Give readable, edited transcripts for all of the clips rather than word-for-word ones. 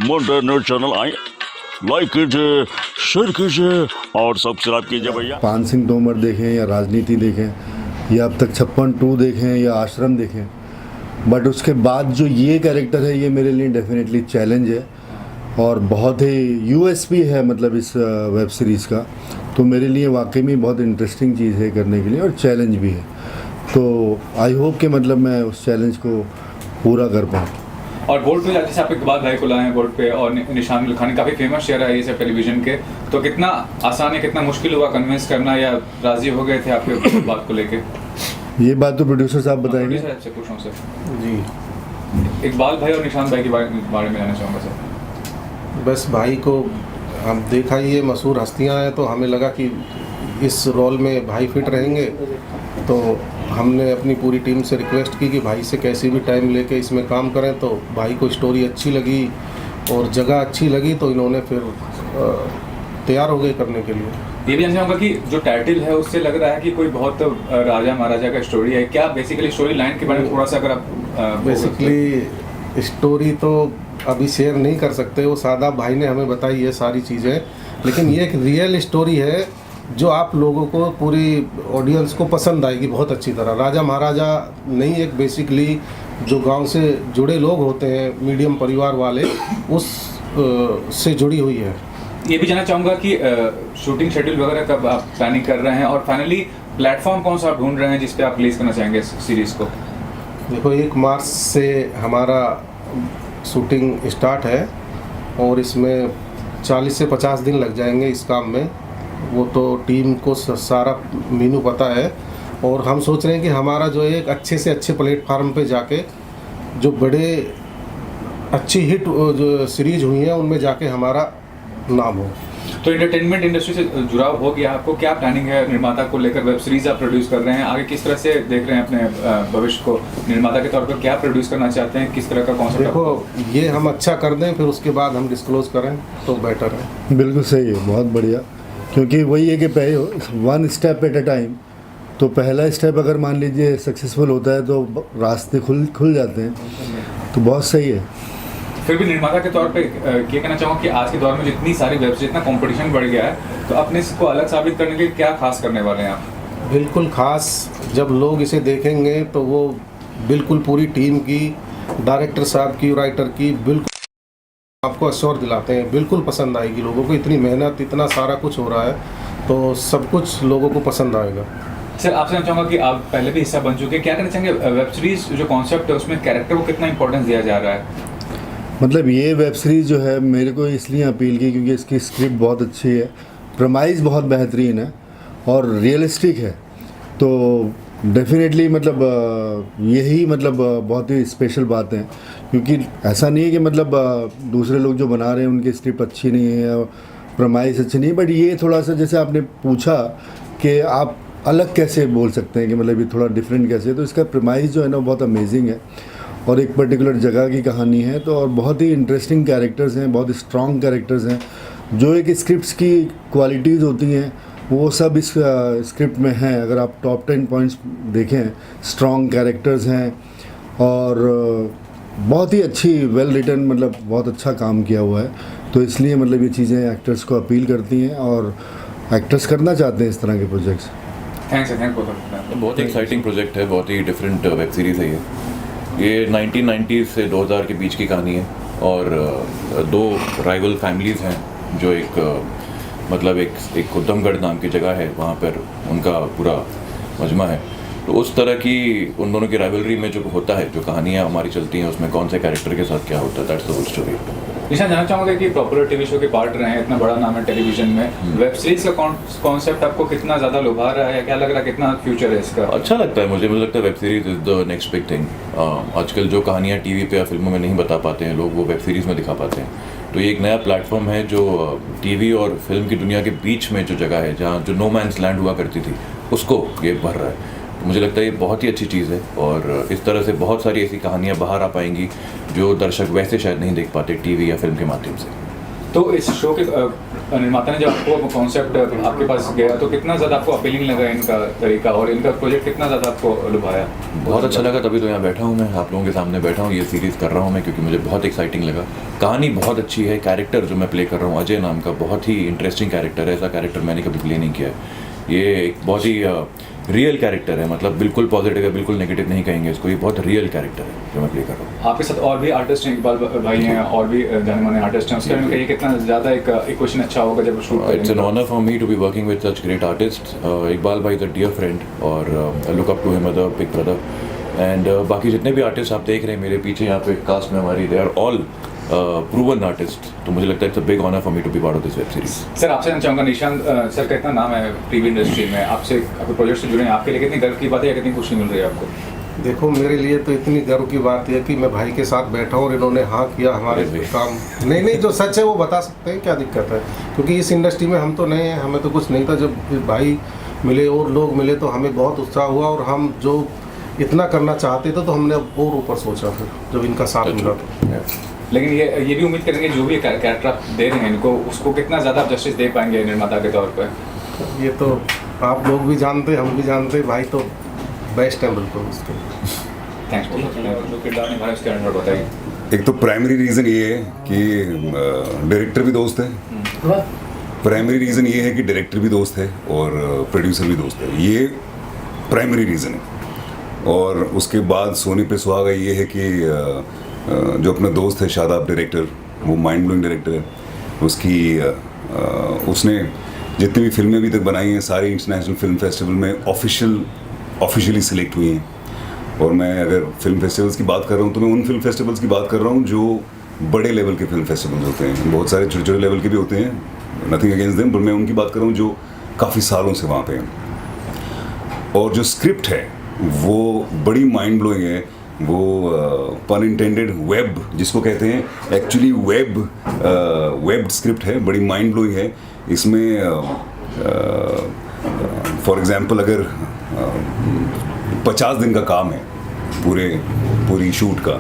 Internet channel आए, like कीजिए, share कीजिए और सब्सक्राइब कीजिए भैया। पान सिंह तोमर देखें या राजनीति देखें या अब तक 56-2 देखें या आश्रम देखें, बट उसके बाद जो ये कैरेक्टर है ये मेरे लिए डेफिनेटली चैलेंज है और बहुत ही यूएसपी है मतलब इस वेब सीरीज़ का। तो मेरे लिए वाकई में बहुत इंटरेस्टिंग चीज़ है करने के लिए और चैलेंज भी है। तो आई होप कि मतलब मैं उस चैलेंज को पूरा कर पाऊँ। और बोर्ड पे जैसे आप इकबाल भाई को लाए हैं बोर्ड पे और निशान लखानी काफ़ी फेमस शेयर है ये सब टेलीविजन के, तो कितना आसान है, कितना मुश्किल हुआ कन्विंस करना या राजी हो गए थे आपके बात को लेके? ये बात तो प्रोड्यूसर साहब बताएंगे। आपसे पूछूं सर जी, इकबाल भाई और निशान भाई के बारे में जानना चाहूँगा सर। बस भाई को हम देखा ही ये मशहूर हस्तियां हैं तो हमें लगा कि इस रोल में भाई फिट रहेंगे, तो हमने अपनी पूरी टीम से रिक्वेस्ट की कि भाई से कैसे भी टाइम लेके इसमें काम करें। तो भाई को स्टोरी अच्छी लगी और जगह अच्छी लगी तो इन्होंने फिर तैयार हो गए करने के लिए। ये भी जानना चाहूँगा कि जो टाइटल है उससे लग रहा है कि कोई बहुत राजा महाराजा का स्टोरी है क्या? बेसिकली स्टोरी लाइन के बारे में थोड़ा सा अगर आप बेसिकली स्टोरी तो अभी शेयर नहीं कर सकते, वो सादा भाई ने हमें बताई ये सारी चीज़ें, लेकिन ये एक रियल स्टोरी है जो आप लोगों को पूरी ऑडियंस को पसंद आएगी बहुत अच्छी तरह। राजा महाराजा नहीं, एक बेसिकली जो गांव से जुड़े लोग होते हैं मीडियम परिवार वाले, उस से जुड़ी हुई है। ये भी जानना चाहूँगा कि शूटिंग शेड्यूल वगैरह कब आप प्लानिंग कर रहे हैं और फाइनली प्लेटफॉर्म कौन सा आप ढूंढ रहे हैं जिस पे आप रिलीज़ करना चाहेंगे इस सीरीज़ को? देखो 1 मार्च से हमारा शूटिंग स्टार्ट है और इसमें 40 से 50 दिन लग जाएंगे इस काम में। वो तो टीम को सारा मीनू पता है और हम सोच रहे हैं कि हमारा जो एक अच्छे से अच्छे प्लेटफार्म पे जाके जो बड़े अच्छी हिट जो सीरीज हुई हैं उनमें जाके हमारा नाम हो। तो एंटरटेनमेंट इंडस्ट्री से जुड़ाव हो गया, आपको क्या प्लानिंग है निर्माता को लेकर? वेब सीरीज आप प्रोड्यूस कर रहे हैं, आगे किस तरह से देख रहे हैं अपने भविष्य को? निर्माता के तौर पर क्या प्रोड्यूस करना चाहते हैं, किस तरह का कॉन्सेप्ट? देखो ये हम अच्छा कर दें फिर उसके बाद हम डिस्क्लोज करें तो बेटर है। बिल्कुल सही है, बहुत बढ़िया, क्योंकि वही है कि पहले 1 स्टेप एट अ टाइम। तो पहला स्टेप अगर मान लीजिए सक्सेसफुल होता है तो रास्ते खुल जाते हैं, तो बहुत सही है। फिर भी निर्माता के तौर पे ये कहना चाहूँगा कि आज के दौर में जितनी सारी वेब सीरीज, इतना कंपटीशन बढ़ गया है, तो अपने को अलग साबित करने के लिए क्या खास करने वाले हैं आप? बिल्कुल खास, जब लोग इसे देखेंगे तो वो बिल्कुल पूरी टीम की, डायरेक्टर साहब की, राइटर की, बिल्कुल आपको अश्योर दिलाते हैं बिल्कुल पसंद आएगी लोगों को। इतनी मेहनत, इतना सारा कुछ हो रहा है तो सब कुछ लोगों को पसंद आएगा। सर आपसे जानना चाहूँगा कि आप पहले भी हिस्सा बन चुके हैं, क्या कहना चाहेंगे वेब सीरीज जो कॉन्सेप्ट है उसमें कैरेक्टर को कितना इंपॉर्टेंस दिया जा रहा है? मतलब ये वेब सीरीज़ जो है मेरे को इसलिए अपील की क्योंकि इसकी स्क्रिप्ट बहुत अच्छी है, प्रमाइस बहुत बेहतरीन है और रियलिस्टिक है। तो डेफिनेटली मतलब यही मतलब बहुत ही स्पेशल बात है, क्योंकि ऐसा नहीं है कि मतलब दूसरे लोग जो बना रहे हैं उनकी स्क्रिप्ट अच्छी नहीं है या प्रमाइस अच्छी नहीं है, बट ये थोड़ा सा जैसे आपने पूछा कि आप अलग कैसे बोल सकते हैं कि मतलब ये थोड़ा डिफरेंट कैसे है, तो इसका प्रमाइस जो है ना बहुत अमेजिंग है और एक पर्टिकुलर जगह की कहानी है। तो और बहुत ही इंटरेस्टिंग कैरेक्टर्स हैं, बहुत स्ट्रॉन्ग कैरेक्टर्स हैं। जो एक स्क्रिप्ट्स की क्वालिटीज़ होती हैं वो सब इस स्क्रिप्ट में हैं। अगर आप टॉप 10 पॉइंट्स देखें, स्ट्रॉन्ग कैरेक्टर्स हैं और बहुत ही अच्छी वेल रिटन, मतलब बहुत अच्छा काम किया हुआ है। तो इसलिए मतलब ये चीज़ें एक्टर्स को अपील करती हैं और एक्टर्स करना चाहते हैं इस तरह के प्रोजेक्ट्स। थैंक्स थैंक बहुत ही एक्साइटिंग प्रोजेक्ट है, बहुत ही डिफरेंट वेब सीरीज़ है ये 1990 से 2000 के बीच की कहानी है और 2 राइवल फैमिलीज़ हैं जो मतलब एक उद्दमगढ़ नाम की जगह है, वहाँ पर उनका पूरा मजमा है। तो उस तरह की उन दोनों की राइवलरी में जो होता है, जो कहानियाँ हमारी चलती हैं, उसमें कौन से कैरेक्टर के साथ क्या होता है, दैट्स द होल स्टोरी। निशान जानना चाहूँगा कि पॉपुलर टीवी शो के पार्ट रहे हैं, इतना बड़ा नाम है टेलीविजन में, वेब सीरीज का कॉन्सेप्ट आपको कितना ज़्यादा लुभा रहा है, क्या लग रहा है कितना फ्यूचर है इसका? अच्छा लगता है मुझे लगता है web series is the next big thing. आजकल जो कहानियाँ टीवी पे या फिल्मों में नहीं बता पाते हैं लोग, वो वेब सीरीज़ में दिखा पाते हैं। तो ये एक नया प्लेटफॉर्म है जो टीवी और फिल्म की दुनिया के बीच में जो जगह है, जहाँ जो नो मैंस लैंड हुआ करती थी, उसको ये भर रहा है। तो मुझे लगता है ये बहुत ही अच्छी चीज़ है और इस तरह से बहुत सारी ऐसी कहानियाँ बाहर आ पाएंगी जो दर्शक वैसे शायद नहीं देख पाते टीवी या फिल्म के माध्यम से। तो इस शो के निर्माता ने जब आपको कॉन्सेप्ट आपके पास गया तो कितना ज़्यादा आपको अपीलिंग लगा इनका तरीका और इनका प्रोजेक्ट कितना ज़्यादा आपको लुभाया? बहुत अच्छा लगा, तभी तो यहाँ बैठा हूँ मैं, आप लोगों के सामने बैठा हूँ, ये सीरीज़ कर रहा हूँ मैं क्योंकि मुझे बहुत एक्साइटिंग लगा। कहानी बहुत अच्छी है, कैरेक्टर जो मैं प्ले कर रहा हूँ अजय नाम का बहुत ही इंटरेस्टिंग कैरेक्टर है, ऐसा कैरेक्टर मैंने कभी प्ले नहीं किया है। ये एक बहुत ही रियल कैरेक्टर है, मतलब बिल्कुल पॉजिटिव है, बिल्कुल नेगेटिव नहीं कहेंगे इसको, ये बहुत रियल कैरेक्टर है जो मैं प्ले कर रहा हूँ। आपके साथ और भी आर्टिस्ट हैं, इकबाल भाई हैं और भी जाने माने आर्टिस्ट हैं, उसके में कितना ज़्यादा एक इक्वेशन अच्छा होगा जब shoot it's an honour for me to be working with such great artist. Iqbal भाई इज़ अ डियर फ्रेंड और I look up to him as a big brother. And बाकी जितने भी आर्टिस्ट आप देख रहे हैं मेरे पीछे यहाँ पे कास्ट में हमारी, they are all proven artist, तो मुझे लगता है it's a big honour for me to be part of this web series. Sir आपसे जानना चाहूँगा, निशांत सर का इतना नाम है टीवी इंडस्ट्री में, आपसे आपके प्रोजेक्ट से जुड़े हैं, आपके लिए कितनी गर्व की बात है या कितनी खुशी मिल रही है आपको? देखो मेरे लिए तो इतनी गर्व की बात है कि मैं भाई के साथ बैठा हूँ और इन्होंने हाँ किया हमारे काम। नहीं जो सच है वो बता सकते हैं, क्या दिक्कत है, क्योंकि इस इंडस्ट्री में हम तो नए हैं, हमें तो कुछ नहीं था। जब भाई मिले और लोग मिले तो हमें बहुत उत्साह हुआ और हम जो इतना करना चाहते थे तो हमने और ऊपर सोचा फिर जब इनका साथ मिला तो। लेकिन ये भी उम्मीद करेंगे जो भी कैरेक्टर आप दे रहे हैं इनको, उसको कितना ज़्यादा आप जस्टिस दे पाएंगे निर्माता के तौर पर? ये तो आप लोग भी जानते, हम भी जानते, भाई तो बेस्ट है बिल्कुल उसके। थैंक्स। जो किरदार निभाया उसके अंदर बताइए। एक तो प्राइमरी रीज़न ये है कि डायरेक्टर भी दोस्त है, प्राइमरी रीज़न ये है कि डायरेक्टर भी दोस्त है और प्रोड्यूसर भी दोस्त है, ये प्राइमरी रीज़न है। और उसके बाद सोनी पे सुहागा ये है कि जो अपना दोस्त है शादाब डायरेक्टर, वो माइंड ब्लोइंग डायरेक्टर है। उसने जितनी भी फिल्में अभी तक बनाई हैं सारी इंटरनेशनल फिल्म फेस्टिवल में ऑफिशियली सिलेक्ट हुई हैं। और मैं अगर फिल्म फेस्टिवल्स की बात कर रहा हूँ तो मैं उन फिल्म फेस्टिवल्स की बात कर रहा हूँ जो बड़े लेवल के फिल्म फेस्टिवल्स होते हैं, बहुत सारे छोटे छोटे लेवल के भी होते हैं, नथिंग अगेंस्ट देम, पर मैं उनकी बात कर रहा हूँ जो काफ़ी सालों से वहाँ पे हैं। और जो स्क्रिप्ट है वो बड़ी माइंड ब्लोइंग है, वो पन इंटेंडेड वेब जिसको कहते हैं, एक्चुअली वेब स्क्रिप्ट है, बड़ी माइंड ब्लोइंग है। इसमें फॉर एग्जांपल अगर 50 दिन का काम है पूरी शूट का,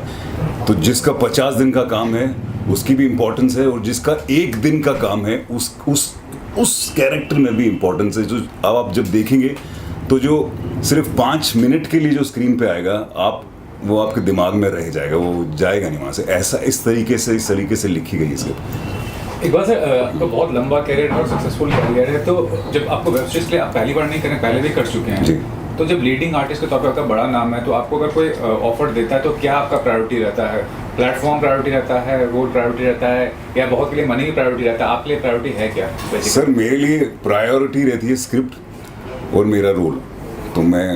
तो जिसका 50 दिन का काम है उसकी भी इम्पोर्टेंस है, और जिसका 1 दिन का काम है उस कैरेक्टर में भी इम्पोर्टेंस है। जो अब आप जब देखेंगे तो जो सिर्फ 5 मिनट के लिए जो स्क्रीन पे आएगा वो आपके दिमाग में रह जाएगा, वो जाएगा नहीं वहाँ से। ऐसा इस तरीके से लिखी गई स्क्रिप्ट। एक बात है, आपका बहुत लंबा कैरियर और सक्सेसफुल कैरियर है, तो जब आपको वेब सीरीज के लिए आप पहली बार नहीं कर रहे, पहले भी कर चुके हैं जी। तो जब लीडिंग आर्टिस्ट के तौर पर आपका बड़ा नाम है, तो आपको अगर कोई ऑफर देता है तो क्या आपका प्रायोरिटी रहता है? प्लेटफॉर्म प्रायोरिटी रहता है, रोल प्रायोरिटी रहता है, या बहुत के लिए मनी की प्रायोरिटी रहता है? आपके लिए प्रायोरिटी है क्या? सर मेरे लिए प्रायोरिटी रहती है स्क्रिप्ट और मेरा रोल। तो मैं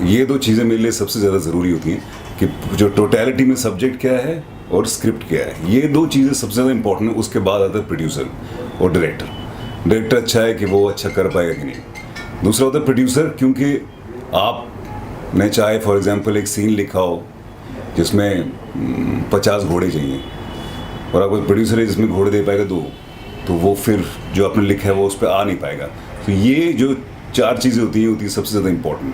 ये 2 चीज़ें मेरे लिए सबसे ज़्यादा ज़रूरी होती हैं कि जो टोटलिटी में सब्जेक्ट क्या है और स्क्रिप्ट क्या है, ये 2 चीज़ें सबसे ज़्यादा इंपॉर्टेंट है। उसके बाद आता है प्रोड्यूसर और डायरेक्टर अच्छा है कि वो अच्छा कर पाएगा कि नहीं। दूसरा होता है प्रोड्यूसर, क्योंकि आपने चाहे फॉर एग्जांपल एक सीन लिखा हो जिसमें 50 घोड़े चाहिए और आपको प्रोड्यूसर है जिसमें घोड़े दे पाएगा 2, तो वो फिर जो आपने लिखा है वो उस पर आ नहीं पाएगा। तो ये जो 4 चीज़ें होती है सबसे ज़्यादा इम्पोर्टेंट।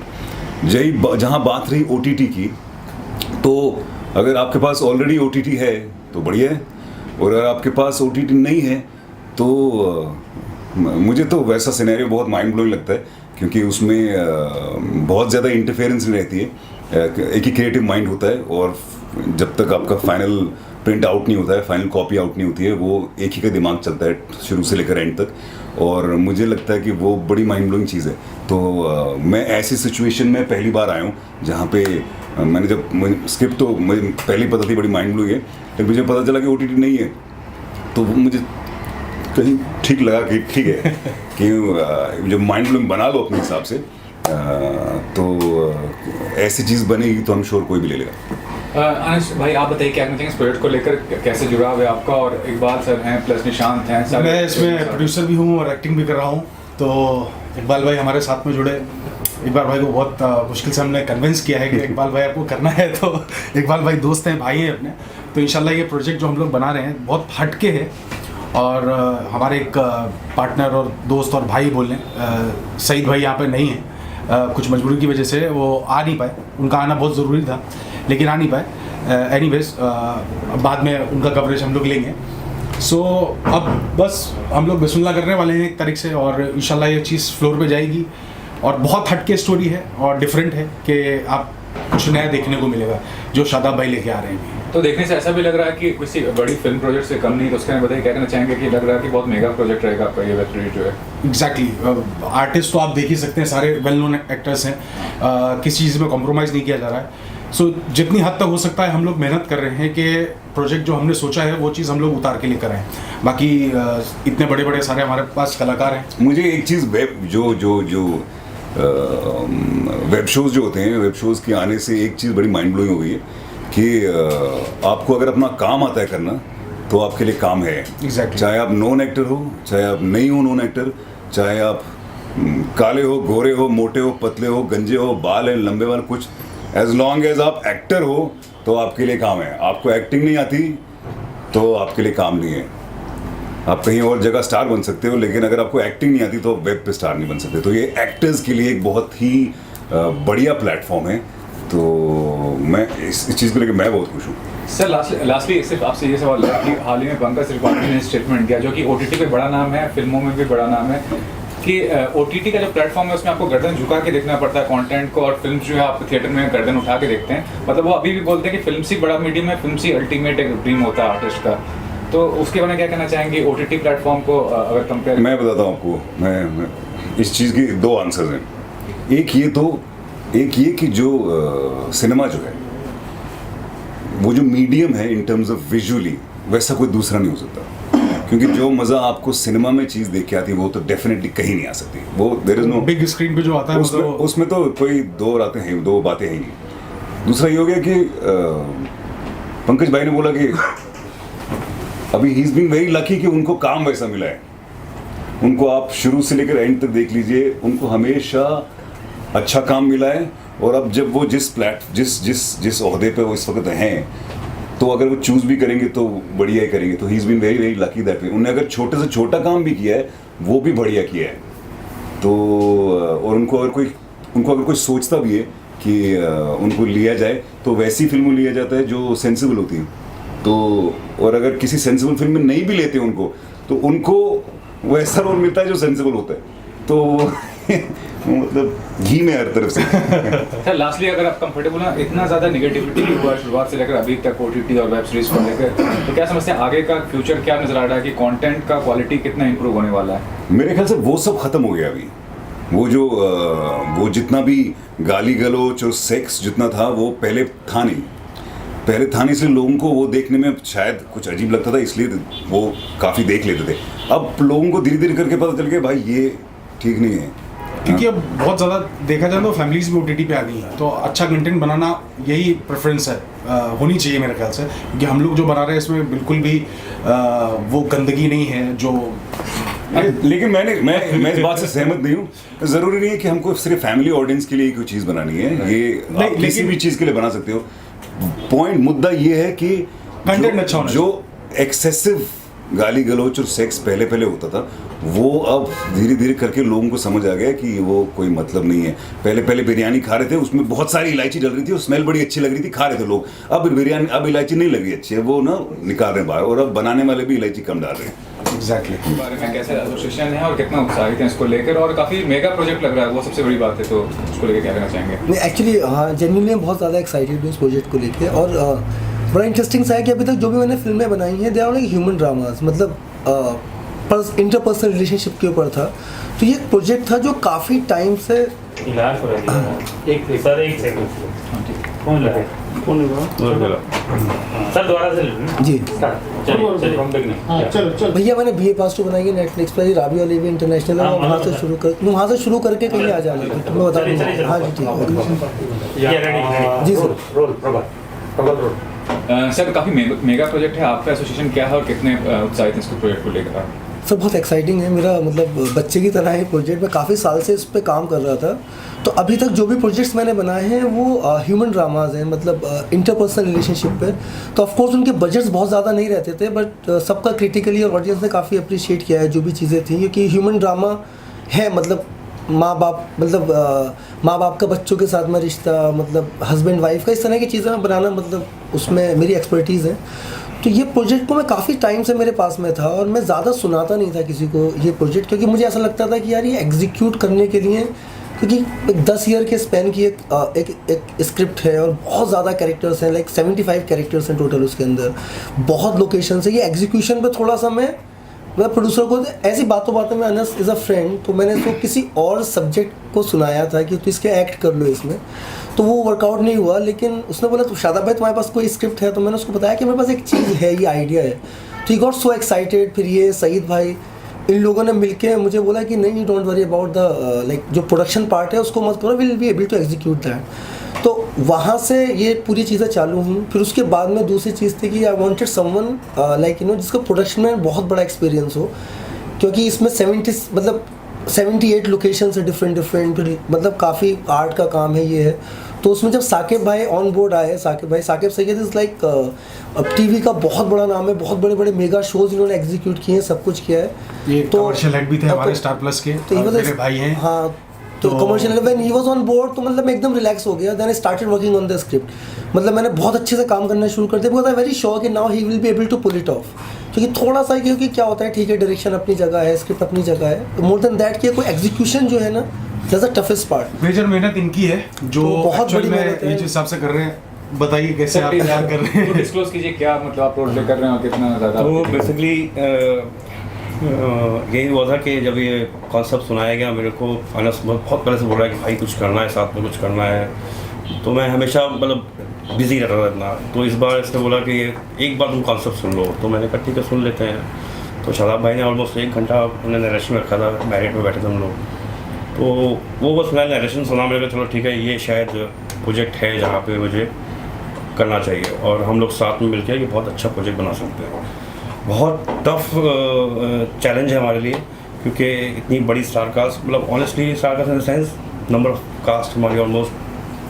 जहाँ बात रही OTT की, तो अगर आपके पास ऑलरेडी OTT है तो बढ़िया है, और अगर आपके पास OTT नहीं है तो मुझे तो वैसा सिनेरियो बहुत माइंड ब्लोइंग लगता है, क्योंकि उसमें बहुत ज़्यादा इंटरफेरेंस नहीं रहती है, एक ही क्रिएटिव माइंड होता है, और जब तक आपका फाइनल प्रिंट आउट नहीं होता है, फाइनल कॉपी आउट नहीं होती है, वो एक ही का दिमाग चलता है शुरू से लेकर एंड तक, और मुझे लगता है कि वो बड़ी माइंड ब्लोइंग चीज़ है। तो मैं ऐसी सिचुएशन में पहली बार आया हूँ जहाँ पे मैंने जब स्क्रिप्ट तो मुझे पहले पता थी बड़ी माइंड ब्लोइंग है, लेकिन मुझे पता चला कि OTT नहीं है, तो वो मुझे कहीं ठीक लगा कि ठीक है कि जब माइंड ब्लोइंग बना लो अपने हिसाब से, तो ऐसी चीज़ बनेगी तो हम श्योर कोई भी ले लेगा। अनिश भाई आप बताइए क्या कहते हैं इस प्रोजेक्ट को लेकर, कैसे जुड़ाव है आपका? और इकबाल सर हैं प्लस निशांत हैं सर। मैं इसमें प्रोड्यूसर भी हूँ और एक्टिंग भी कर रहा हूँ। तो इकबाल भाई हमारे साथ में जुड़े, इकबाल भाई को बहुत मुश्किल से हमने कन्विंस किया है कि इकबाल भाई आपको करना है, तो इकबाल भाई दोस्त हैं, भाई हैं अपने। तो इंशाल्लाह ये प्रोजेक्ट जो हम लोग बना रहे हैं बहुत हटके है, और हमारे एक पार्टनर और दोस्त और भाई बोल लें, सईद भाई यहाँ पे नहीं है, कुछ मजबूरी की वजह से वो आ नहीं पाए, उनका आना बहुत ज़रूरी था लेकिन आ नहीं पाए। एनीवेज बाद में उनका कवरेज हम लोग लेंगे। सो अब बस हम लोग बिस्मिल्लाह करने वाले हैं एक तारीख से, और इंशाल्लाह ये चीज़ फ्लोर पे जाएगी। और बहुत हटके स्टोरी है और डिफरेंट है कि आप कुछ नया देखने को मिलेगा जो शादाब भाई लेके आ रहे हैं। तो देखने से ऐसा भी लग रहा है कि किसी बड़ी फिल्म प्रोजेक्ट से कम नहीं, तो उसके बताइए क्या कहना चाहेंगे कि लग रहा है कि बहुत मेगा प्रोजेक्ट रहेगा आपका ये वेब सीरीज जो है। एग्जैक्टली आर्टिस्ट तो आप देख ही सकते हैं, सारे वेल नोन एक्टर्स हैं, किसी चीज़ में कॉम्प्रोमाइज़ नहीं किया जा रहा है। सो जितनी हद तक हो सकता है हम लोग मेहनत कर रहे हैं कि प्रोजेक्ट जो हमने सोचा है वो चीज़ हम लोग उतार के लेकर आएँ। बाकी इतने बड़े बड़े सारे हमारे पास कलाकार हैं। मुझे एक चीज़ वेब जो वेब शोज़ जो होते हैं, वेब शोज़ के आने से एक चीज़ बड़ी माइंड ब्लोइंग हो गई है कि आपको अगर अपना काम आता है करना तो आपके लिए काम है। Exactly. चाहे आप नॉन एक्टर हो, चाहे आप नहीं हो नॉन एक्टर, चाहे आप काले हो, गोरे हो, मोटे हो, पतले हो, गंजे हो, बाल हैं, लंबे बाल, कुछ एज लॉन्ग एज आप एक्टर हो तो आपके लिए काम है। आपको एक्टिंग नहीं आती तो आपके लिए काम नहीं है। आप कहीं और जगह स्टार बन सकते हो, लेकिन अगर आपको एक्टिंग नहीं आती तो वेब पे स्टार नहीं बन सकते। तो ये एक्टर्स के लिए एक बहुत ही बढ़िया प्लेटफॉर्म है। तो मैं इस चीज़ को लेकर मैं बहुत खुश हूँ। सर लास्टली सिर्फ आपसे ये सवाल है कि हाल ही में पंकज त्रिपाठी ने स्टेटमेंट किया, जो कि OTT पे बड़ा नाम है, फिल्मों में भी बड़ा नाम है, कि OTT का जो प्लेटफॉर्म है उसमें आपको गर्दन झुका के देखना पड़ता है कंटेंट को, और फिल्म जो है आप थिएटर में गर्दन उठा के देखते हैं। मतलब वो अभी भी बोलते हैं कि फिल्म सी बड़ा मीडियम है, फिल्म सी अल्टीमेट एक ड्रीम होता है आर्टिस्ट का। तो उसके बारे में क्या कहना चाहेंगे OTT प्लेटफॉर्म को अगर कंपेयर? मैं बताता हूँ आपको, मैं इस चीज़ की दो आंसर्स हैं। एक ये कि जो सिनेमा जो है वो जो मीडियम है इन टर्म्स ऑफ विजुअली, वैसा कोई दूसरा नहीं हो सकता। क्योंकि जो मज़ा आपको सिनेमा में चीज़ देख के आती है वो तो डेफिनेटली कहीं नहीं आ सकती। वो there is no big screen पे जो आता है उसमें तो कोई दो बातें हैं नहीं। दूसरा ये हो गया कि पंकज भाई ने बोला कि अभी he is being very lucky कि उनको काम वैसा मिला है। उनको आप शुरू से लेकर एंड तक देख लीजिए, उनको हमेशा अच्छा काम मिला है। और अब जब वो जिस ओहदे पे वो इस वक्त हैं, तो अगर वो चूज़ भी करेंगे तो बढ़िया ही करेंगे। तो he is been very very lucky that way. उन्होंने अगर छोटे से छोटा काम भी किया है वो भी बढ़िया किया है। तो और उनको अगर कोई सोचता भी है कि उनको लिया जाए तो वैसी फिल्मों लिया जाता है जो सेंसिबल होती हैं। तो और अगर किसी सेंसिबल फिल्म में नहीं भी लेते उनको, तो उनको वैसा रोल मिलता है जो सेंसिबल होता है। तो मतलब घी में हर तरफ से। सर लास्टली अगर आप कंफर्टेबल ना, इतना ज़्यादा निगेटिविटी हुआ शुरुआत से लेकर अभी तक OTT और वेब सीरीज को लेकर, तो क्या समझते हैं आगे का फ्यूचर क्या नजर आ रहा है कि कंटेंट का क्वालिटी कितना इंप्रूव होने वाला है? मेरे ख्याल से वो सब खत्म हो गया अभी। वो जितना भी गाली गलौज और सेक्स जितना था वो पहले था नहीं, इसलिए लोगों को वो देखने में शायद कुछ अजीब लगता था, इसलिए वो काफ़ी देख लेते थे। अब लोगों को धीरे धीरे करके पता चल गया भाई ये ठीक नहीं है। क्योंकि अब बहुत ज़्यादा देखा जाए तो फैमिलीज भी OTT पे आ गई हैं, तो अच्छा कंटेंट बनाना यही प्रेफरेंस है, होनी चाहिए मेरे ख्याल से। क्योंकि हम लोग जो बना रहे हैं इसमें बिल्कुल भी वो गंदगी नहीं है जो। लेकिन मैं इस बात से सहमत नहीं हूँ। ज़रूरी नहीं है कि हमको सिर्फ फैमिली ऑडियंस के लिए कोई चीज़ बनानी है। ये आप किसी भी चीज़ के लिए बना सकते हो। मुद्दा ये है कि कंटेंट अच्छा होना जो एक्सेसिव गाली गलौच और सेक्स पहले होता था, वो अब धीरे धीरे करके लोगों को समझ आ गया कि वो कोई मतलब नहीं है। पहले बिरयानी खा रहे थे, उसमें बहुत सारी इलायची डल रही थी और स्मेल बड़ी अच्छी लग रही थी, खा रहे थे लोग। अब इलायची नहीं लग रही अच्छी है, वो ना निकाल रहे हैं बाहर, और अब बनाने वाले भी इलायची कम डाल रहे हैं। एग्जैक्टली। बारे में कैसे एसोसिएशन है और कितना उत्साहित है इसको लेकर, और काफ़ी मेगा प्रोजेक्ट लग रहा है, वो सबसे बड़ी बात है। तो उसको लेकर क्या कहना चाहेंगे? नहीं एक्चुअली हाँ, जेन्युइनली बहुत ज़्यादा एक्साइटेड हूँ इस प्रोजेक्ट को लेके। और बड़ा इंटरेस्टिंग सा है कि अभी तक जो भी मैंने फिल्में बनाई हैं they are like human dramas, मतलब इंटरपर्सनल रिलेशनशिप के ऊपर था। तो ये एक प्रोजेक्ट था जो काफ़ी टाइम से एक सेकंड फोन लगे सर दोबारा से जी चलो भैया मैंने BA पास टू बनाई है नेटफ्लिक्स पर, राबी ओलिवी इंटरनेशनल है, वहाँ से शुरू करके कहीं आ जाना है तो मैं बता दूँगा। हाँ जी ठीक है जी सर। रोल रोल सर काफ़ी मेगा प्रोजेक्ट है, आपका एसोसिएशन क्या है और कितने उत्साहित हैं इसको प्रोजेक्ट को लेकर? सर बहुत एक्साइटिंग है, मेरा मतलब बच्चे की तरह है प्रोजेक्ट। मैं काफ़ी साल से इस पे काम कर रहा था। तो अभी तक जो भी प्रोजेक्ट्स मैंने बनाए हैं वो ह्यूमन ड्रामाज हैं, मतलब इंटरपर्सनल रिलेशनशिप पे। तो ऑफ कोर्स उनके बजट्स बहुत ज़्यादा नहीं रहते थे, बट सबका क्रिटिकली और ऑडियंस ने काफ़ी अप्रिशिएट किया है जो भी चीज़ें थी, क्योंकि ह्यूमन ड्रामा है। मतलब माँ बाप का बच्चों के साथ में रिश्ता, मतलब हस्बैंड वाइफ का, इस तरह की चीज़ें बनाना, मतलब उसमें मेरी एक्सपर्टीज़ है। तो ये प्रोजेक्ट को मैं काफ़ी टाइम से मेरे पास में था और मैं ज़्यादा सुनाता नहीं था किसी को ये प्रोजेक्ट, क्योंकि मुझे ऐसा लगता था कि यार ये एग्जीक्यूट करने के लिए, क्योंकि 10 ईयर के स्पेन की एक स्क्रिप्ट है और बहुत ज़्यादा कैरेक्टर्स हैं, लाइक 75 कैरेक्टर्स हैं टोटल उसके अंदर, बहुत लोकेशन है। ये एग्जीक्यूशन पे थोड़ा सा मैं प्रोड्यूसर को ऐसी बातों में, अनस इज़ अ फ्रेंड, तो मैंने इसको किसी और सब्जेक्ट को सुनाया था कि तो इसके एक्ट कर लो इसमें, तो वो वर्कआउट नहीं हुआ। लेकिन उसने बोला तो शादाब भाई तुम्हारे पास कोई स्क्रिप्ट है, तो मैंने उसको बताया कि मेरे पास एक चीज़ है, ये आइडिया है। तो ही गॉट सो एक्साइटेड। फिर ये सईद भाई इन लोगों ने मिलके मुझे बोला कि नहीं, don't worry about the like जो प्रोडक्शन पार्ट है उसको मत करो, will be able to execute that. तो वहाँ से ये पूरी चीज़ें चालू हुई। फिर उसके बाद में दूसरी चीज़ थी कि आई वांटेड समवन लाइक जिसका प्रोडक्शन में बहुत बड़ा एक्सपीरियंस हो, क्योंकि इसमें 78 लोकेशन है डिफरेंट, फिर मतलब काफ़ी आर्ट का काम है ये है। तो उसमें जब साकिब भाई ऑन बोर्ड आए, साकिब सैयद इज़ लाइक अब टीवी का बहुत बड़ा नाम है, बहुत बड़े बड़े मेगा शोज इन्होंने एग्जीक्यूट किए हैं, सब कुछ किया है। ये तो कमर्शियल हेड भी थे हमारे स्टार प्लस के, तो मेरे भाई हैं। हाँ, तो commercial when he was on board तो मतलब मैं एकदम रिलैक्स हो गया। Then I started working on the script. मतलब मैंने बहुत अच्छे से काम करना शुरू कर दिया, बिकॉज आई वेरी श्योर कि now he will be able to pull it off. क्योंकि थोड़ा सा, क्योंकि क्या होता है, ठीक है डायरेक्शन अपनी जगह है, स्क्रिप्ट अपनी जगह है, मोर देन दैट कि कोई एग्जीक्यूशन जो है ना, that's the toughest part. Major मेहनत इनकी है जो तो बहुत बड़ी मेहनत है। ये जिस हिसाब से कर रहे हैं, बताइए कैसे आप तैयार कर रहे हैं? डिस्क्लोज कीजिए क्या मतलब आप रोल प्ले कर रहे हैं और कितना ज़्यादा। तो बेसिकली यही हुआ था कि जब ये कॉन्सेप्ट सुनाया गया मेरे को, अनस बहुत पहले से बोल रहा है कि भाई कुछ करना है, साथ में कुछ करना है। तो मैं हमेशा मतलब बिजी रहता था इतना। तो इस बार इसने बोला कि एक बार तुम कॉन्सेप्ट सुन लो, तो मैंने कहा ठीक है सुन लेते हैं। तो शादाब भाई ने ऑलमोस्ट 1 घंटा उन्होंने नरेशन रखा था, मैरिट में बैठे थे हम लोग। तो वो बस मैंने नरेशन सुना, मेरे को चलो ठीक है ये शायद प्रोजेक्ट है जहाँ पे मुझे करना चाहिए और हम लोग साथ में मिलकर ये बहुत अच्छा प्रोजेक्ट बना सकते हैं। बहुत टफ चैलेंज है हमारे लिए, क्योंकि इतनी बड़ी स्टार कास्ट, मतलब honestly star cast in the sense number of cast हमारी ऑलमोस्ट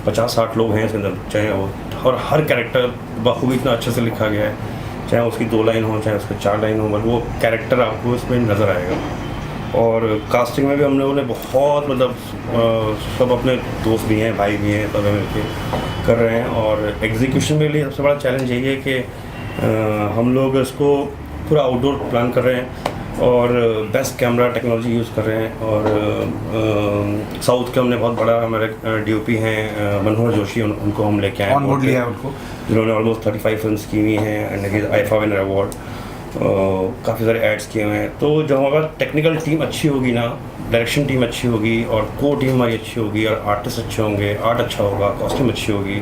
50-60 लोग हैं इसके अंदर, चाहे वो और हर कैरेक्टर बखूबी इतना अच्छे से लिखा गया है, चाहे उसकी 2 लाइन हो चाहे उसके 4 लाइन हो, मतलब वो कैरेक्टर आपको इसमें नज़र आएगा। और कास्टिंग में भी हम लोगों ने बहुत मतलब सब अपने दोस्त भी हैं, भाई भी हैं, सब मिलके कर रहे हैं। और एग्जीक्यूशन में लिए सबसे बड़ा चैलेंज यही है कि हम लोग इसको पूरा आउटडोर प्लान कर रहे हैं और बेस्ट कैमरा टेक्नोलॉजी यूज़ कर रहे हैं। और साउथ के हमने बहुत बड़ा हमारे DOP हैं मनोहर जोशी, उनको हम लेके आए, ऑन बोर्ड लिया उनको, जिन्होंने ऑलमोस्ट 35 फिल्म्स की हुई हैं एंड आईफा विनर अवार्ड, काफ़ी सारे एड्स किए हुए हैं। तो जब हमारा टेक्निकल टीम अच्छी होगी ना, डायरेक्शन टीम अच्छी होगी और को टीम हमारी अच्छी होगी और आर्टिस्ट अच्छे होंगे, आर्ट अच्छा होगा, कॉस्ट्यूम अच्छी होगी,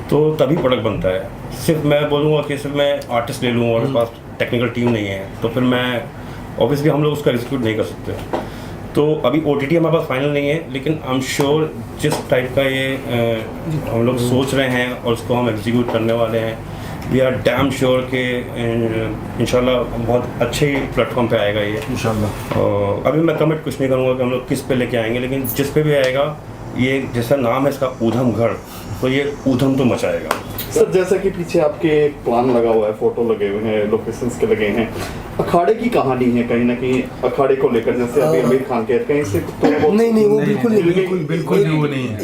तो तभी प्रोडक्ट बनता है। सिर्फ मैं बोलूँगा कि सिर्फ मैं आर्टिस्ट ले लूँ और मेरे पास टेक्निकल टीम नहीं है, तो फिर मैं ऑब्वियसली हम लोग उसका एग्जीक्यूट नहीं कर सकते। तो अभी OTT हमारे पास फाइनल नहीं है, लेकिन आई एम श्योर जिस टाइप का ये हम लोग सोच रहे हैं और उसको हम एग्जीक्यूट करने वाले हैं, वी आर डैम श्योर कि इंशाल्लाह बहुत अच्छे प्लेटफॉर्म पे आएगा ये इंशाल्लाह। अभी मैं कमिट कुछ नहीं करूँगा कि हम लोग किस पे लेके आएंगे, लेकिन जिस पे भी आएगा, ये जैसा नाम है इसका ऊधम घर, तो ये ऊधम तो मचाएगा। सर जैसा कि पीछे आपके प्लान लगा हुआ है, फोटो लगे हुए हैं, लोकेशंस के लगे हैं, अखाड़े की कहानी है कहीं ना कहीं अखाड़े को लेकर, जैसे अभी आमिर खान के कहीं से नहीं वो बिल्कुल नहीं, वो नहीं है।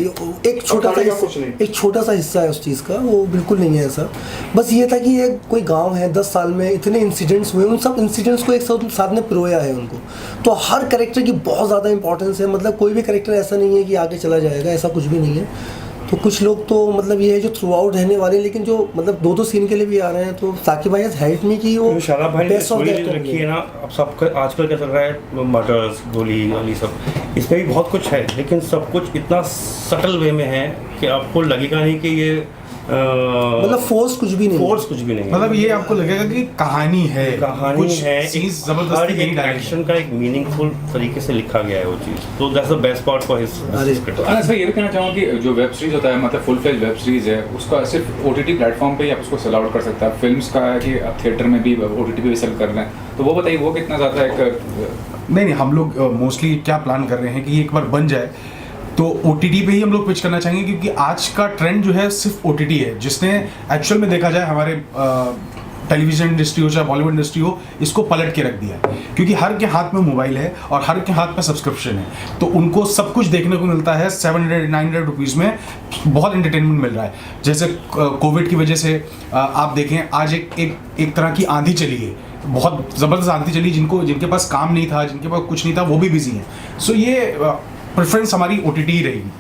एक छोटा सा हिस्सा है उस चीज़ का, वो बिल्कुल नहीं है ऐसा। बस ये था कि ये कोई गांव है, 10 साल में इतने इंसिडेंट्स हुए, उन सब इंसिडेंट्स को एक साथ में पिरोया है उनको। तो हर कैरेक्टर की बहुत ज़्यादा इंपॉर्टेंस है, मतलब कोई भी कैरेक्टर ऐसा नहीं है कि आगे चला जाएगा, ऐसा कुछ भी नहीं है। तो कुछ लोग तो मतलब ये है जो थ्रू आउट रहने वाले, लेकिन जो मतलब 2-2 सीन के लिए भी आ रहे हैं। तो साकिब भाई हैज हेल्प मी कि वो शादाब भाई ने स्टोरी रखी है ना। अब सबका आजकल क्या चल रहा है, मर्डर्स, गोली वाली सब, इसमें भी बहुत कुछ है, लेकिन सब कुछ इतना सटल वे में है कि आपको लगेगा नहीं कि ये मतलब फोर्स कुछ भी नहीं है। मतलब ये आपको लगेगा कि कहानी है, कुछ है, जबरदस्ती एक डायरेक्शन का एक मीनिंगफुल तरीके से लिखा गया है वो चीज़। तो that's the best part for his script. Anas भाई ये भी कहना चाहूँगा कि जो वेब सीरीज होता है, मतलब फुल फ्लेज वेब सीरीज है, उसका सिर्फ OTT प्लेटफॉर्म पे ही आप उसको सेल आउट कर सकते हैं। फिल्म्स का है कि आप थिएटर में भी OTT पे भी सेल कर रहे हैं, तो वो बताइए वो कितना ज़्यादा एक नहीं हम लोग मोस्टली क्या प्लान कर रहे हैं कि एक बार बन जाए तो OTT पे ही हम लोग पिच करना चाहेंगे, क्योंकि आज का ट्रेंड जो है सिर्फ OTT है, जिसने एक्चुअल में देखा जाए हमारे टेलीविजन इंडस्ट्री हो चाहे बॉलीवुड इंडस्ट्री हो, इसको पलट के रख दिया है, क्योंकि हर के हाथ में मोबाइल है और हर के हाथ में सब्सक्रिप्शन है, तो उनको सब कुछ देखने को मिलता है 700-900 रुपीज़ में, बहुत एंटरटेनमेंट मिल रहा है। जैसे कोविड की वजह से आप देखें आज एक तरह की आंधी चली है, बहुत ज़बरदस्त आंधी चली, जिनके पास काम नहीं था, जिनके पास कुछ नहीं था, वो भी बिजी हैं। सो ये प्रेफरेंस हमारी OTT ही रहेगी।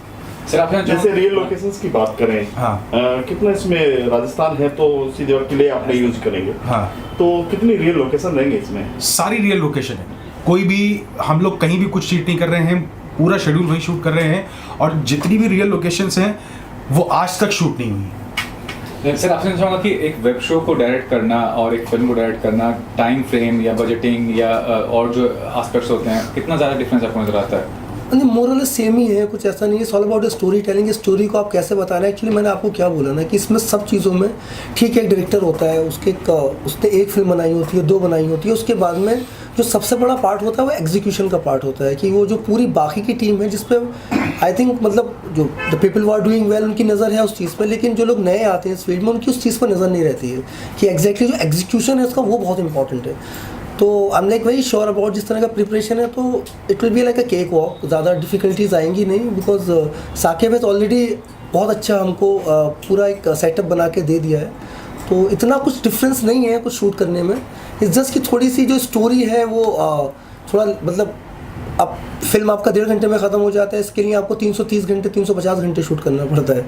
सर आप जैसे रियल लोकेशंस की बात करें, हाँ। कितना इसमें राजस्थान है तो सीधे वक्त के लिए आपने यूज करेंगे, हाँ, तो कितनी रियल लोकेशन रहेंगे इसमें? सारी रियल लोकेशन है, कोई भी हम लोग कहीं भी कुछ चीट नहीं कर रहे हैं, पूरा शेड्यूल वही शूट कर रहे हैं, और जितनी भी रियल लोकेशंस हैं वो आज तक शूट नहीं हुई। सर आपसे चाहूँगा कि एक वेब शो को डायरेक्ट करना और एक फिल्म को डायरेक्ट करना, टाइम फ्रेम या बजटिंग या और जो एस्पेक्ट्स होते हैं, कितना ज़्यादा डिफरेंस आपको नजर आता है? नहीं, मोरल सेम ही है, कुछ ऐसा नहीं है। All about story telling, story को आप कैसे बता रहे हैं। एक्चुअली मैंने आपको क्या बोला ना कि इसमें सब चीज़ों में ठीक है, एक डायरेक्टर होता है, उसने एक फिल्म बनाई होती है, 2 बनाई होती है, उसके बाद में जो सबसे बड़ा पार्ट होता है वो एग्जीक्यूशन का पार्ट होता है, कि वो जो पूरी बाकी की टीम है, जिसपे आई थिंक मतलब जो the people who are doing well उनकी नज़र है उस चीज़ पर, लेकिन जो लोग नए आते हैं इस फील्ड में उनकी उस चीज़ पर नज़र नहीं रहती है कि एग्जैक्टली जो एग्जीक्यूशन है उसका वो बहुत इंपॉर्टेंट है। तो I am like very sure about जिस तरह का प्रिपरेशन है, तो it will be like a cake walk, ज़्यादा डिफ़िकल्टीज आएंगी नहीं, बिकॉज साकिब हैज़ ऑलरेडी बहुत अच्छा हमको पूरा एक सेटअप बना के दे दिया है, तो इतना कुछ डिफरेंस नहीं है कुछ शूट करने में। इट्स जस्ट कि थोड़ी सी जो स्टोरी है वो थोड़ा मतलब अब फिल्म आपका 1.5 घंटे में ख़त्म हो जाता है, इसके लिए आपको 330 घंटे 350 घंटे शूट करना पड़ता है।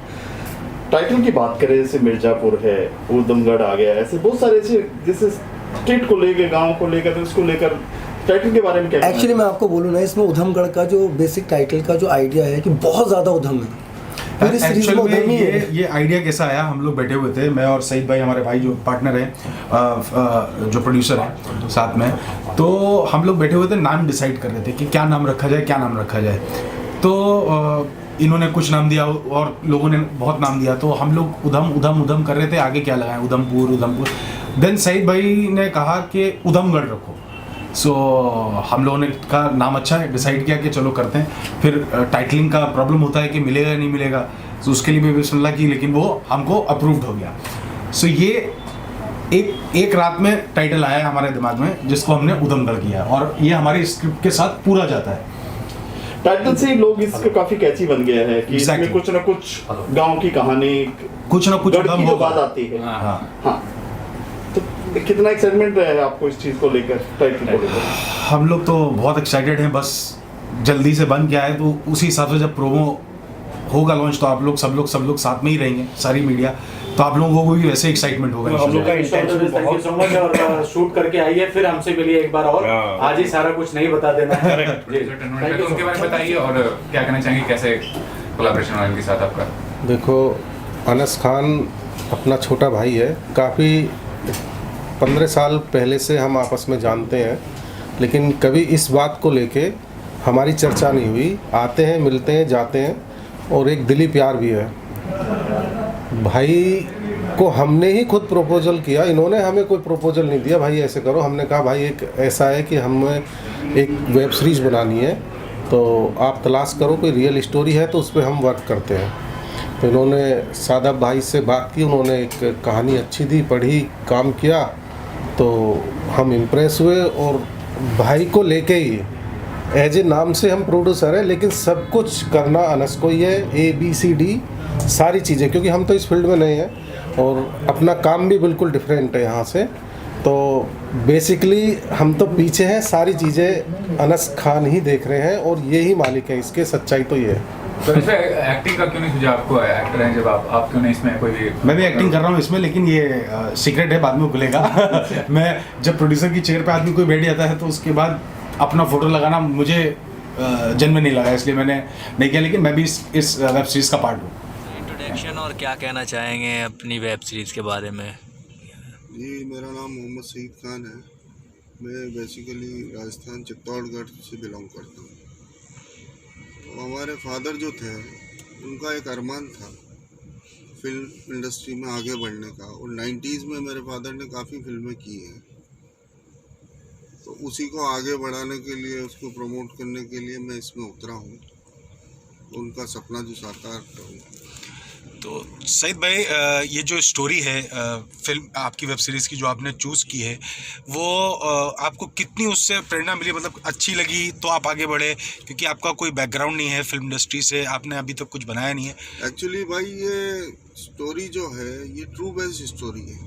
टाइटल की बात करें, जैसे मिर्जापुर है, ऊधमगढ़ आ गया, ऐसे बहुत सारे ऐसे जैसे स्टेट को लेकर, गांव को लेकर, तो इसको लेकर टाइटल के बारे में क्या? एक्चुअली मैं आपको बोलूँ ना, इसमें ऊधमगढ़ का जो बेसिक टाइटल का जो आइडिया है कि बहुत ज़्यादा उधम है, पूरी सीरीज में उधम ही है। ये आइडिया कैसा आया, हम लोग बैठे हुए थे, मैं और सईद भाई हमारे भाई जो पार्टनर हैं, जो प्रोड्यूसर हैं साथ में, तो हम लोग बैठे हुए थे, नाम डिसाइड कर रहे थे कि क्या नाम रखा जाए, क्या नाम रखा जाए। तो इन्होंने कुछ नाम दिया और लोगों ने बहुत नाम दिया, तो हम लोग उधम कर रहे थे, आगे क्या लगाएं, उधमपुर। देन सईद भाई ने कहा कि ऊधमगढ़ रखो। सो हम लोगों ने कहा नाम अच्छा है, डिसाइड किया कि चलो करते हैं। फिर टाइटलिंग का प्रॉब्लम होता है कि मिलेगा या नहीं मिलेगा, तो उसके लिए भी बिस्मिल्लाह की, लेकिन वो हमको अप्रूव्ड हो गया। सो ये एक रात में टाइटल आया है हमारे दिमाग में, जिसको हमने ऊधमगढ़ किया, और ये हमारी स्क्रिप्ट के साथ पूरा जाता है। टाइटल से ही लोग इसको काफी कैची बन गया है कि इसमें कुछ ना कुछ गांव की कहानी, कुछ ना कुछ की जो बात आती है। हाँ। तो कितना एक्साइटमेंट है आपको इस चीज को लेकर, टाइटल को लेकर? हम लोग तो बहुत एक्साइटेड हैं, बस जल्दी से बन के आए, तो उसी हिसाब से जब प्रोमो होगा लॉन्च, तो आप लोग सब लोग साथ में ही रहेंगे, सारी मीडिया, तो आप लोगों को भी वैसे एक्साइटमेंट होगा। हम लोग का इंटेंशन बहुत और शूट करके आइए, फिर हमसे मिलिए एक बार, और आज ही सारा कुछ नहीं बता देना है। तो उनके बारे में बताइए, और क्या कहना चाहेंगे, कैसे कोलैबोरेशन होगा इनके साथ आपका? देखो, अनस खान अपना छोटा भाई है, काफ़ी 15 साल पहले से हम आपस में जानते हैं, लेकिन कभी इस बात को लेके हमारी चर्चा नहीं हुई। आते हैं, मिलते हैं, जाते हैं, और एक दिली प्यार भी है। भाई को हमने ही खुद प्रपोजल किया, इन्होंने हमें कोई प्रपोजल नहीं दिया भाई ऐसे करो। हमने कहा भाई एक ऐसा है कि हमें एक वेब सीरीज़ बनानी है, तो आप तलाश करो, कोई रियल स्टोरी है तो उस पर हम वर्क करते हैं। तो इन्होंने सादब भाई से बात की, उन्होंने एक कहानी अच्छी दी, पढ़ी, काम किया, तो हम इम्प्रेस हुए, और भाई को लेके ही एज ए नाम से हम प्रोड्यूसर हैं, लेकिन सब कुछ करना अनस को ही है, ABCD सारी चीज़ें, क्योंकि हम तो इस फील्ड में नहीं हैं और अपना काम भी बिल्कुल डिफरेंट है यहाँ से। तो बेसिकली हम तो पीछे हैं, सारी चीज़ें अनस खान ही देख रहे हैं और ये ही मालिक है इसके, सच्चाई तो ये है। तो इसमें एक्टिंग का क्यों नहीं सुझाव आपको? एक्टर हैं जब आप क्यों नहीं इसमें कोई भी? मैं भी एक्टिंग कर रहा हूँ इसमें, लेकिन ये सीक्रेट है, बाद में खुलेगा। मैं जब प्रोड्यूसर की चेयर पे आदमी कोई बैठ जाता है, तो उसके बाद अपना फ़ोटो लगाना मुझे जन्म नहीं लगा, इसलिए मैंने नहीं किया, लेकिन मैं भी इस वेब सीरीज़ का पार्ट हूँ। इंट्रोडक्शन और क्या कहना चाहेंगे अपनी वेब सीरीज़ के बारे में? जी, मेरा नाम मोहम्मद सईद खान है। मैं बेसिकली राजस्थान चित्तौड़गढ़ से बिलोंग करता हूँ। तो हमारे फादर जो थे, उनका एक अरमान था फिल्म इंडस्ट्री में आगे बढ़ने का, और 90s में मेरे फादर ने काफ़ी फिल्में की हैं, तो उसी को आगे बढ़ाने के लिए, उसको प्रमोट करने के लिए मैं इसमें उतरा हूँ, उनका सपना जो साकार करूँ। तो सईद भाई ये जो स्टोरी है फिल्म आपकी वेब सीरीज़ की जो आपने चूज़ की है वो आपको कितनी उससे प्रेरणा मिली, मतलब अच्छी लगी तो आप आगे बढ़े, क्योंकि आपका कोई बैकग्राउंड नहीं है फिल्म इंडस्ट्री से, आपने अभी तक कुछ बनाया नहीं है। एक्चुअली भाई ये स्टोरी जो है ये ट्रू बेस्ड स्टोरी है।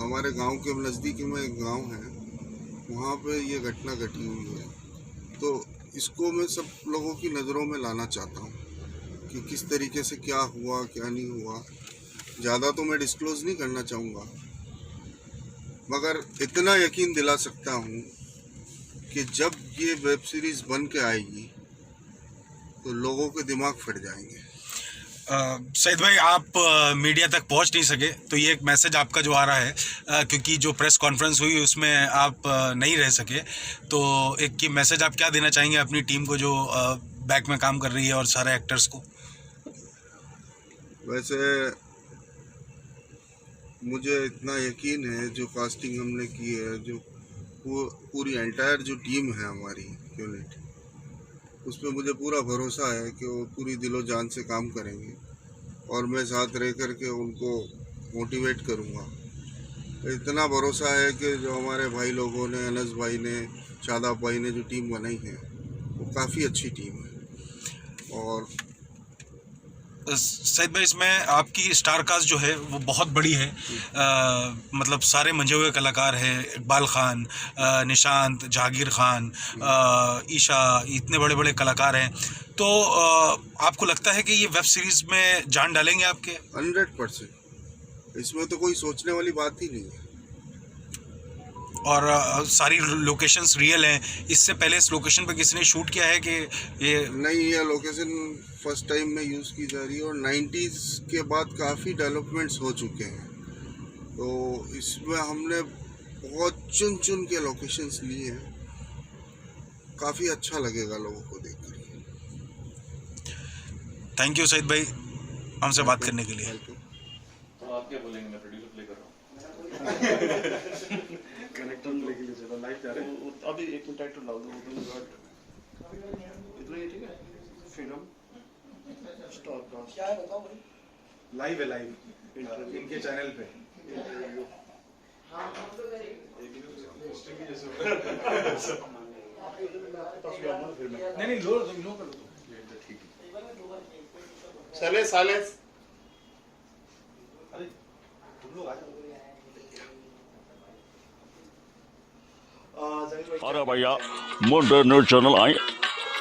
हमारे गांव के नज़दीक में एक गांव है, वहाँ पे ये घटना घटी हुई है, तो इसको मैं सब लोगों की नज़रों में लाना चाहता हूँ कि किस तरीके से क्या हुआ क्या नहीं हुआ। ज़्यादा तो मैं डिस्क्लोज़ नहीं करना चाहूँगा, मगर इतना यकीन दिला सकता हूँ कि जब ये वेब सीरीज़ बन के आएगी तो लोगों के दिमाग फट जाएंगे। सईद भाई आप मीडिया तक पहुंच नहीं सके, तो ये एक मैसेज आपका जो आ रहा है, क्योंकि जो प्रेस कॉन्फ्रेंस हुई उसमें आप नहीं रह सके, तो एक ये मैसेज आप क्या देना चाहेंगे अपनी टीम को जो बैक में काम कर रही है और सारे एक्टर्स को? वैसे मुझे इतना यकीन है जो कास्टिंग हमने की है, जो पूरी एंटायर जो टीम है हमारी यूनिट, उस पर मुझे पूरा भरोसा है कि वो पूरी दिलो जान से काम करेंगे और मैं साथ रह कर के उनको मोटिवेट करूँगा। इतना भरोसा है कि जो हमारे भाई लोगों ने, अनस भाई ने, शादाब भाई ने जो टीम बनाई है वो काफ़ी अच्छी टीम है। और सईद भाई इसमें आपकी स्टार कास्ट जो है वो बहुत बड़ी है, मतलब सारे मंजे हुए कलाकार हैं, इकबाल खान, निशांत, जहांगीर खान, ईशा, इतने बड़े बड़े कलाकार हैं, तो आपको लगता है कि ये वेब सीरीज़ में जान डालेंगे आपके? 100%, इसमें तो कोई सोचने वाली बात ही नहीं है। और सारी लोकेशंस रियल हैं? इससे पहले इस लोकेशन पे किसी ने शूट किया है कि ये नहीं? ये लोकेशन फर्स्ट टाइम में यूज़ की जा रही है और 90s के बाद काफ़ी डेवलपमेंट्स हो चुके हैं, तो इसमें हमने बहुत चुन चुन के लोकेशंस लिए हैं। काफ़ी अच्छा लगेगा लोगों को देखकर। थैंक यू सईद भाई हमसे बात करने के लिए। तो आप क्या बोलेंगे? मैं प्रोड्यूसर प्ले कर रहा हूँ। कनेक्टर प्ले के लिए चलो लाइव जा रहे हैं अभी। एक मिनट टाइटल डाल दो इतना ही, ठीक है? फ्रीडम स्टार कास्ट क्या है बताओ भाई? लाइव है, लाइव इनके चैनल पे। नहीं लो कर लो, ठीक है। चले साले अरे तुम लोग आ जाओ। अरे भैया मुंडे न्यूज़ चैनल आए,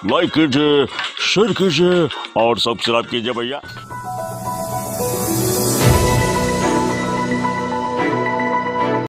लाइक कीजिए, शेयर कीजिए और सब्सक्राइब कीजिए भैया।